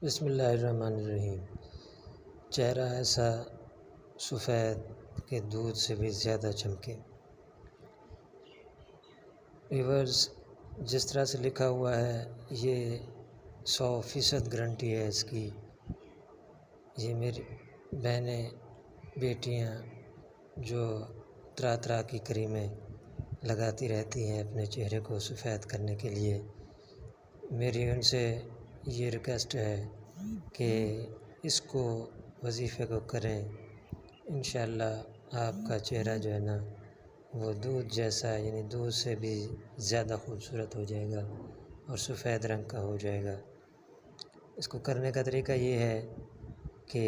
بسم اللہ الرحمن الرحیم۔ چہرہ ایسا سفید کہ دودھ سے بھی زیادہ چمکے۔ ویورز، جس طرح سے لکھا ہوا ہے یہ 100% گارنٹی ہے اس کی۔ یہ میری بہنیں بیٹیاں جو طرح طرح کی کریمیں لگاتی رہتی ہیں اپنے چہرے کو سفید کرنے کے لیے، میری ان سے یہ ریکویسٹ ہے کہ اس کو وظیفے کو کریں۔ انشاءاللہ آپ کا چہرہ جو ہے نا وہ دودھ جیسا، یعنی دودھ سے بھی زیادہ خوبصورت ہو جائے گا اور سفید رنگ کا ہو جائے گا۔ اس کو کرنے کا طریقہ یہ ہے کہ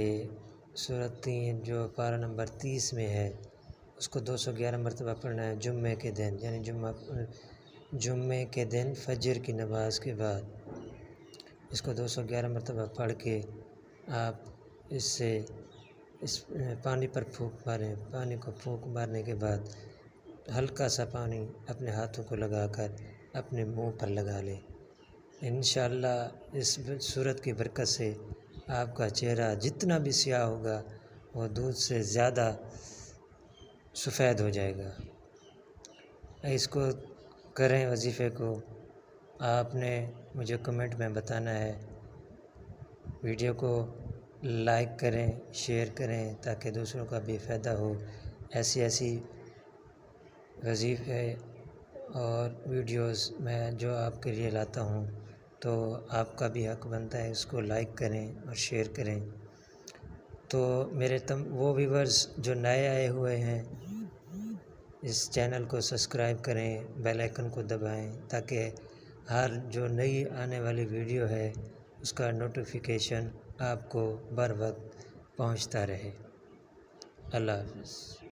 سورۃ 3 جو پارہ نمبر 30 میں ہے اس کو 211 مرتبہ پڑھنا ہے جمعے کے دن، یعنی جمعے کے دن فجر کی نماز کے بعد اس کو 211 مرتبہ پڑھ کے آپ اس پانی پر پھونک ماریں۔ پانی کو پھونک مارنے کے بعد ہلکا سا پانی اپنے ہاتھوں کو لگا کر اپنے منہ پر لگا لیں۔ انشاءاللہ اس صورت کی برکت سے آپ کا چہرہ جتنا بھی سیاہ ہوگا وہ دودھ سے زیادہ سفید ہو جائے گا۔ اس کو کریں وظیفے کو۔ آپ نے مجھے کمنٹ میں بتانا ہے۔ ویڈیو کو لائک کریں، شیئر کریں تاکہ دوسروں کا بھی فائدہ ہو۔ ایسی وظیفے اور ویڈیوز میں جو آپ کے لیے لاتا ہوں تو آپ کا بھی حق بنتا ہے اس کو لائک کریں اور شیئر کریں۔ تو میرے وہ ویورز جو نئے آئے ہوئے ہیں اس چینل کو سبسکرائب کریں، بیل آئیکن کو دبائیں تاکہ ہر جو نئی آنے والی ویڈیو ہے اس کا نوٹیفیکیشن آپ کو بر وقت پہنچتا رہے۔ اللہ حافظ۔